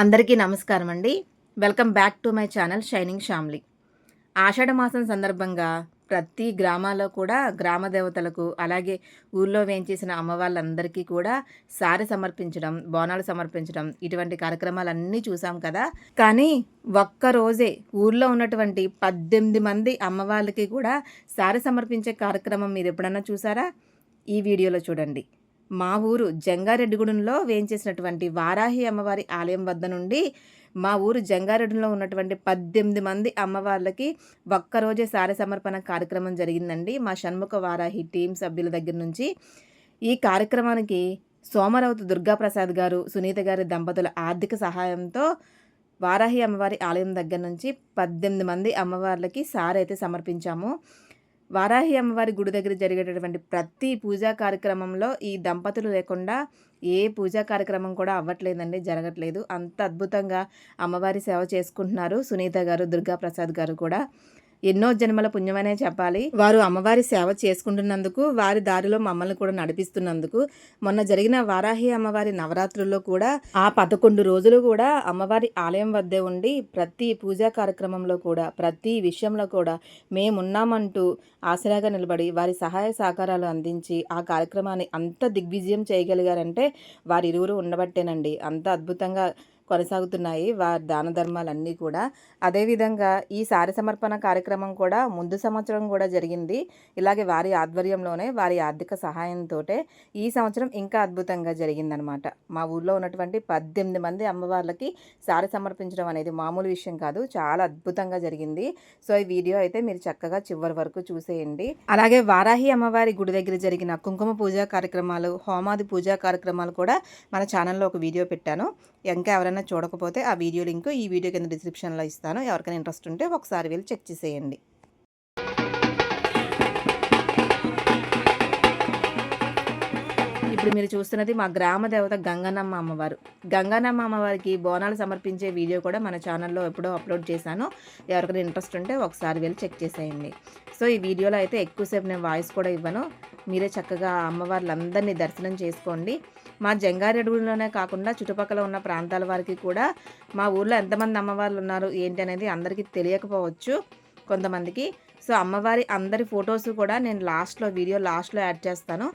అందరికీ నమస్కారం అండి. Welcome back to my channel shining Shyamli. ఆషాఢ మాసం సందర్భంగా ప్రతి గ్రామాల్లో కూడా గ్రామ దేవతలకు, అలాగే ఊర్లో వేంచేసిన అమ్మవార్లందరికీ కూడా సారె సమర్పించడం, బోనాలు సమర్పించడం ఇటువంటి కార్యక్రమాలన్నీ చూసాం కదా! కానీ ఒక్కరోజే ఊర్లో ఉన్నటువంటి 18 మంది అమ్మవార్లకి కూడా సారె సమర్పించే కార్యక్రమం మీరెప్పుడన్నా చూసారా? ఈ వీడియోలో చూడండి. మా ఊరు జంగారెడ్డిగూడెంలో వేంచేసినటువంటి వారాహి అమ్మవారి ఆలయం వద్ద నుండి మా ఊరు జంగారెడ్డిలో ఉన్నటువంటి 18 మంది అమ్మవార్లకి ఒక్కరోజే సారె సమర్పణ కార్యక్రమం జరిగిందండి. మా షణ్ముఖ వారాహి టీం సభ్యుల దగ్గర నుంచి. ఈ కార్యక్రమానికి సోమరవతి దుర్గాప్రసాద్ గారు, సునీత గారి దంపతుల ఆర్థిక సహాయంతో వారాహి అమ్మవారి ఆలయం దగ్గర నుంచి 18 మంది అమ్మవార్లకి సారైతే సమర్పించాము. వారాహి అమ్మవారి గుడి దగ్గర జరిగేటటువంటి ప్రతి పూజా కార్యక్రమంలో ఈ దంపతులు లేకుండా ఏ పూజా కార్యక్రమం కూడా అవ్వట్లేదండి, జరగట్లేదు. అంత అద్భుతంగా అమ్మవారి సేవ చేసుకుంటున్నారు సునీత గారు, దుర్గాప్రసాద్ గారు కూడా. ఎన్నో జన్మల పుణ్యమనే చెప్పాలి. వారు అమ్మవారి సేవ చేసుకుంటున్నందుకు, వారి దారిలో మమ్మల్ని కూడా నడిపిస్తున్నందుకు. మొన్న జరిగిన వారాహి అమ్మవారి నవరాత్రుల్లో కూడా ఆ 11 రోజులు కూడా అమ్మవారి ఆలయం వద్దే ఉండి ప్రతి పూజా కార్యక్రమంలో కూడా, ప్రతి విషయంలో కూడా మేమున్నామంటూ ఆసరాగా నిలబడి వారి సహాయ సహకారాలు అందించి ఆ కార్యక్రమాన్ని అంత దిగ్విజయం చేయగలిగారంటే వారిరువురు ఉండబట్టేనండి. అంత అద్భుతంగా కొనసాగుతున్నాయి వారి దాన ధర్మాలన్నీ కూడా. అదేవిధంగా ఈ సారె సమర్పణ కార్యక్రమం కూడా ముందు సంవత్సరం కూడా జరిగింది. ఇలాగే వారి ఆధ్వర్యంలోనే, వారి ఆర్థిక సహాయంతో ఈ సంవత్సరం ఇంకా అద్భుతంగా జరిగిందనమాట. మా ఊర్లో ఉన్నటువంటి 18 మంది అమ్మవార్లకి సారె సమర్పించడం అనేది మామూలు విషయం కాదు, చాలా అద్భుతంగా జరిగింది. సో ఈ వీడియో అయితే మీరు చక్కగా చివరి వరకు చూసేయండి. అలాగే వారాహి అమ్మవారి గుడి దగ్గర జరిగిన కుంకుమ పూజా కార్యక్రమాలు, హోమాది పూజా కార్యక్రమాలు కూడా మన ఛానల్లో ఒక వీడియో పెట్టాను. ఇంకా ఎవరైనా చూడకపోతే ఆ వీడియో లింక్ ఈ వీడియో కింద డిస్క్రిప్షన్లో ఇస్తాను. ఎవరికైనా ఇంట్రెస్ట్ ఉంటే ఒకసారి వెళ్ళి చెక్ చేసేయండి. ఇప్పుడు మీరు చూస్తున్నది మా గ్రామ దేవత గంగనమ్మ అమ్మవారు. గంగనమ్మ అమ్మవారికి బోనాలు సమర్పించే వీడియో కూడా మన ఛానల్లో ఎప్పుడో అప్లోడ్ చేశాను. ఎవరికైనా ఇంట్రెస్ట్ ఉంటే ఒకసారి వెళ్ళి చెక్ చేసేయండి. సో ఈ వీడియోలో అయితే ఎక్కువసేపు నేను వాయిస్ కూడా ఇవ్వను. మీరే చక్కగా అమ్మవార్లందరినీ దర్శనం చేసుకోండి. మా జంగారెడ్డిలోనే కాకుండా చుట్టుపక్కల ఉన్న ప్రాంతాల వారికి కూడా మా ఊర్లో ఎంతమంది అమ్మవార్లు ఉన్నారు ఏంటి అనేది అందరికీ తెలియకపోవచ్చు కొంతమందికి. సో అమ్మవారి అందరి ఫొటోస్ కూడా నేను వీడియో లాస్ట్లో యాడ్ చేస్తాను.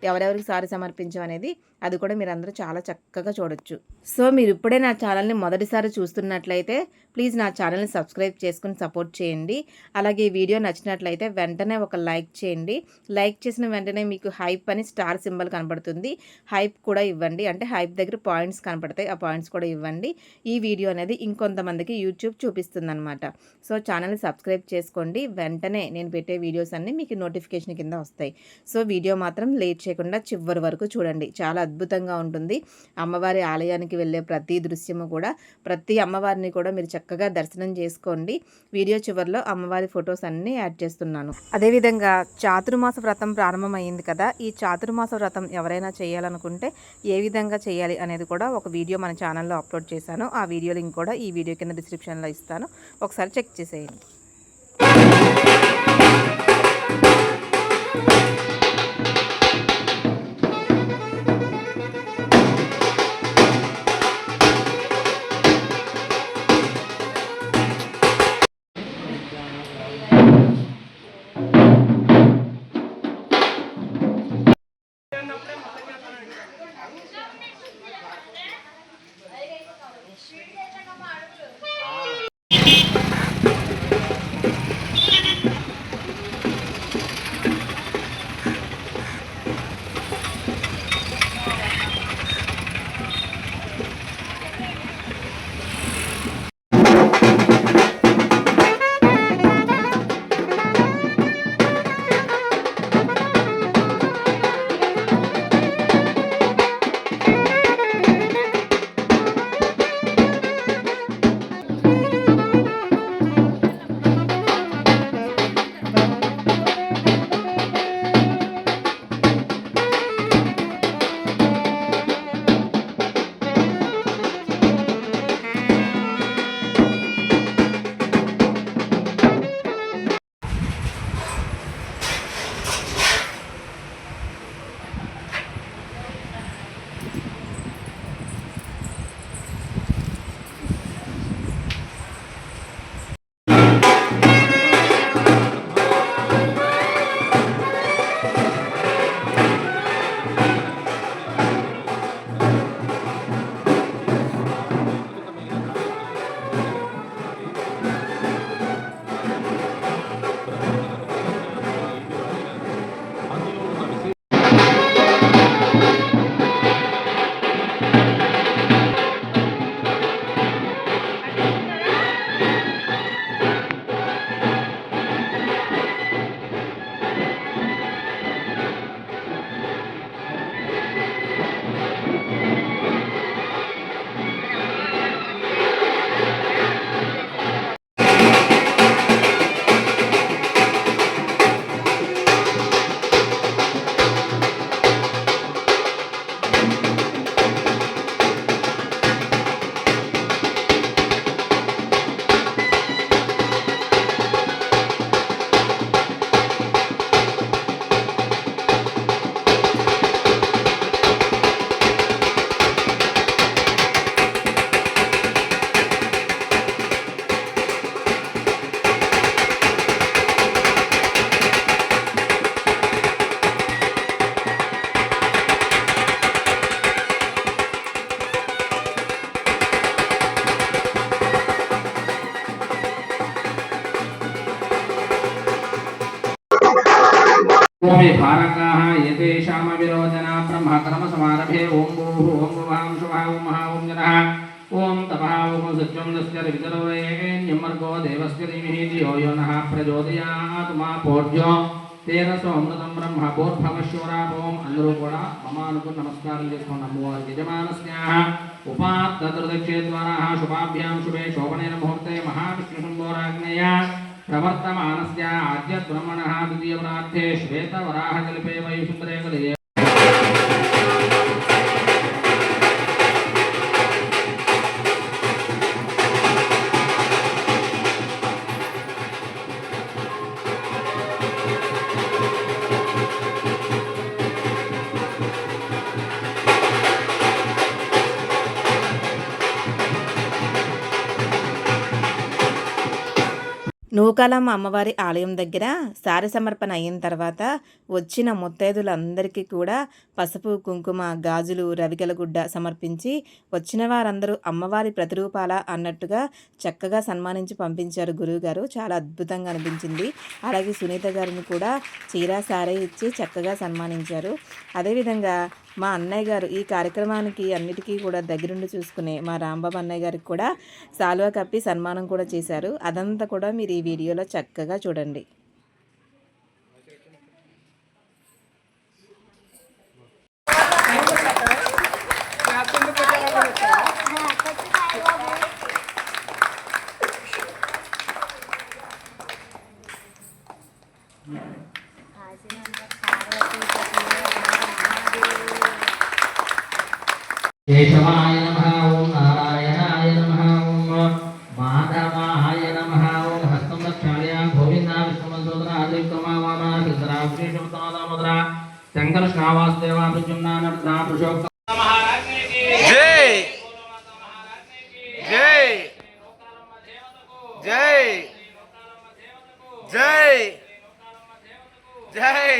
ఎవరెవరికి సారి సమర్పించమనేది అది కూడా మీరు అందరూ చాలా చక్కగా చూడొచ్చు. సో మీరు ఇప్పుడే నా ఛానల్ని మొదటిసారి చూస్తున్నట్లయితే ప్లీజ్ నా ఛానల్ని సబ్స్క్రైబ్ చేసుకుని సపోర్ట్ చేయండి. అలాగే ఈ వీడియో నచ్చినట్లయితే వెంటనే ఒక లైక్ చేయండి. లైక్ చేసిన వెంటనే మీకు హైప్ అని స్టార్ సింబల్ కనబడుతుంది. హైప్ కూడా ఇవ్వండి. అంటే హైప్ దగ్గర పాయింట్స్ కనపడతాయి, ఆ పాయింట్స్ కూడా ఇవ్వండి. ఈ వీడియో అనేది ఇంకొంతమందికి యూట్యూబ్ చూపిస్తుంది అనమాట. సో ఛానల్ని సబ్స్క్రైబ్ చేసుకోండి. వెంటనే నేను పెట్టే వీడియోస్ అన్నీ మీకు నోటిఫికేషన్ కింద వస్తాయి. సో వీడియో మాత్రం లేట్ చేయకుండా చివరి వరకు చూడండి, చాలా అద్భుతంగా ఉంటుంది. అమ్మవారి ఆలయానికి వెళ్ళే ప్రతి దృశ్యము కూడా, ప్రతి అమ్మవారిని కూడా మీరు చక్కగా దర్శనం చేసుకోండి. వీడియో చివరిలో అమ్మవారి ఫొటోస్ అన్నీ యాడ్ చేస్తున్నాను. అదేవిధంగా చాతుర్మాస వ్రతం ప్రారంభమైంది కదా, ఈ చాతుర్మాస వ్రతం ఎవరైనా చేయాలనుకుంటే ఏ విధంగా చేయాలి అనేది కూడా ఒక వీడియో మన ఛానల్లో అప్లోడ్ చేశాను. ఆ వీడియో లింక్ కూడా ఈ వీడియో కింద డిస్క్రిప్షన్లో ఇస్తాను, ఒకసారి చెక్ చేసేయండి. ओमे भारकाः एतेषाम विरोचना ब्रह्मकर्मसमारभे ओं भूः ओं भुवां शुभः ओं महा ओं जनः ओं तपः ओं सत्यं दस्य वितरवेण्यमर्गो देवस्य धीमहि धियो यो नः प्रचोदयात् मा पूज्यो तेरसोऽमृतं ब्रह्म भूर्भवश्वरापों అందరూ కూడా మమానుకు నమస్కారం చేసుకున్న అమ్మవారి యజమానస్యాః ఉపాత్తదృదక్షే ద్వారాః శుభాభ్యాం శుభే శోభనేన ముహూర్తే మహావిష్ణుశంభోరాజ్ఞయ प्रवर्तमानस्य आद्य ब्रह्मणः द्वितीयवरार्थे श्वेतवराहकल्पे वैशुन्द्रे कलये నూకాలమ్మ అమ్మవారి ఆలయం దగ్గర సారి సమర్పణ అయిన తర్వాత వచ్చిన ముత్తైదులందరికీ కూడా పసుపు కుంకుమ గాజులు రవికలగుడ్డ సమర్పించి వచ్చిన వారందరూ అమ్మవారి ప్రతిరూపాల అన్నట్టుగా చక్కగా సన్మానించి పంపించారు గురువుగారు. చాలా అద్భుతంగా అనిపించింది. అలాగే సునీత గారిని కూడా చీర సారీ ఇచ్చి చక్కగా సన్మానించారు. అదేవిధంగా మా అన్నయ్య గారు ఈ కార్యక్రమానికి అన్నిటికీ కూడా దగ్గరుండి చూసుకునే మా రాంబాబు అన్నయ్య గారికి కూడా సాల్వా కప్పి సన్మానం కూడా చేశారు. అదంతా కూడా మీరు ఈ వీడియోలో చక్కగా చూడండి. केशवाय नमः ओं नारायणाय नमः ओं माधवाय नमः ओं हस्तं रक्षालया गोविन्दा विष्णुमन्त्रोदरा आदित्तमा वामा सिद्धरा विष्णुमतोदामोदरा शंकर श्रावासदेवा प्रजुम्ना नर्दा पुरुषोत्तम महाराज की जय जय जय जय जय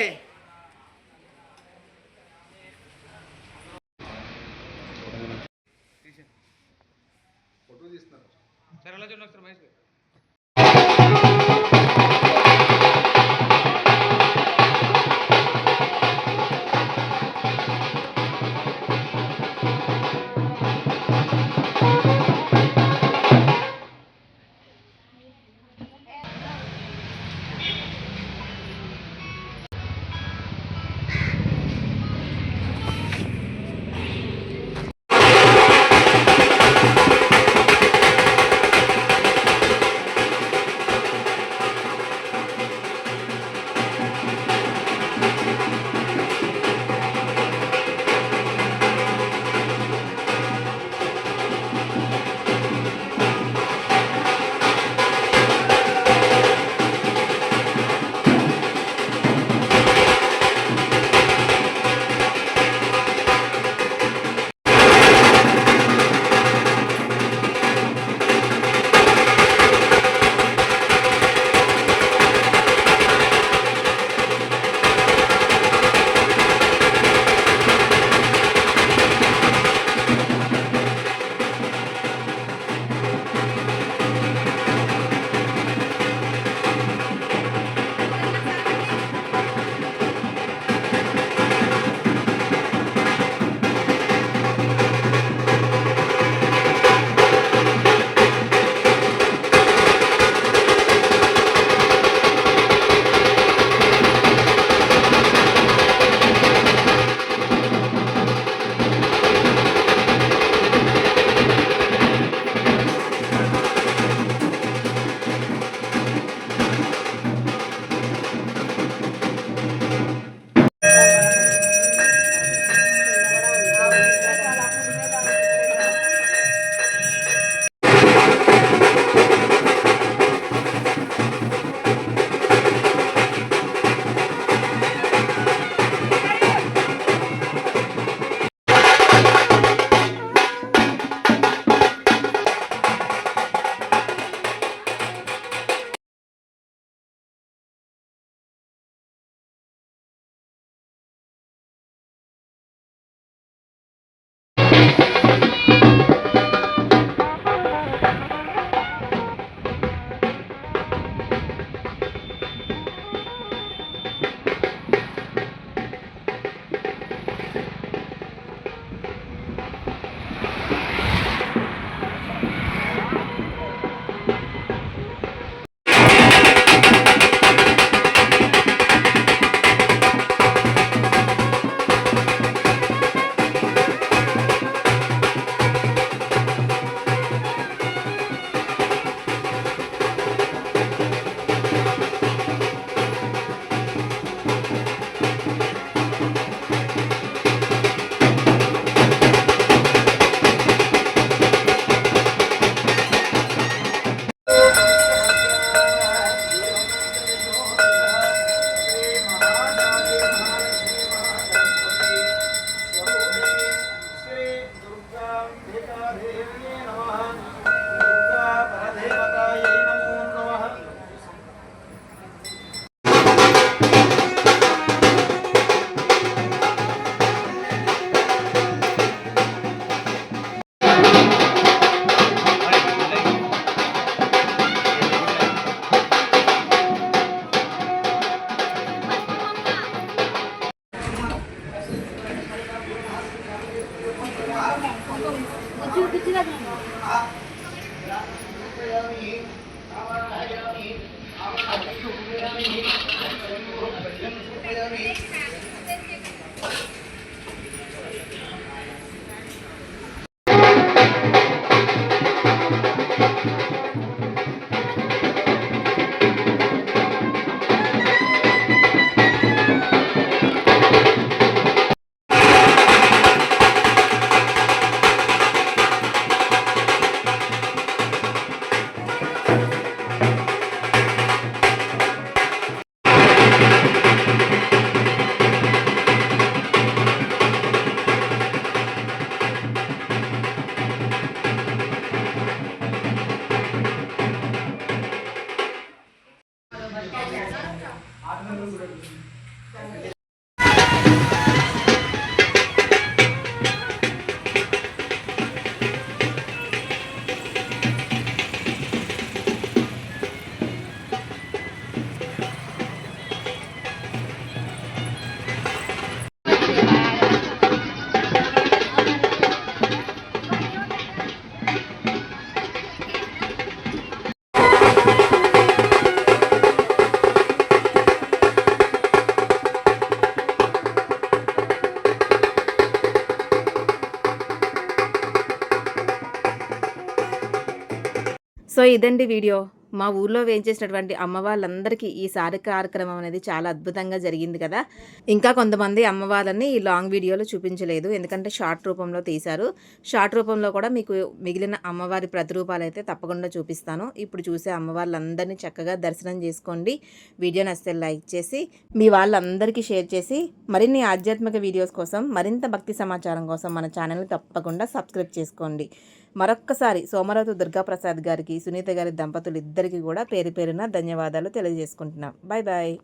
सरला जो नक्सर महेश సో ఇదండి వీడియో. మా ఊర్లో వేంచేసినటువంటి అమ్మవార్లందరికీ ఈసారి కార్యక్రమం అనేది చాలా అద్భుతంగా జరిగింది కదా! ఇంకా కొంతమంది అమ్మవార్లని ఈ లాంగ్ వీడియోలో చూపించలేదు. ఎందుకంటే షార్ట్ రూపంలో తీశారు. షార్ట్ రూపంలో కూడా మీకు మిగిలిన అమ్మవారి ప్రతిరూపాలైతే తప్పకుండా చూపిస్తాను. ఇప్పుడు చూసే అమ్మవార్లందరినీ చక్కగా దర్శనం చేసుకోండి. వీడియో నచ్చితే లైక్ చేసి, మీ వాళ్ళందరికీ షేర్ చేసి, మరిన్ని ఆధ్యాత్మిక వీడియోస్ కోసం, మరింత భక్తి సమాచారం కోసం మన ఛానల్‌ని తప్పకుండా సబ్స్క్రైబ్ చేసుకోండి. మరొక్కసారి సోమరాజు దుర్గాప్రసాద్ గారికి, సునీత గారి దంపతులు ఇద్దరికీ కూడా పేరు పేరున ధన్యవాదాలు తెలియజేసుకుంటున్నాం. Bye bye.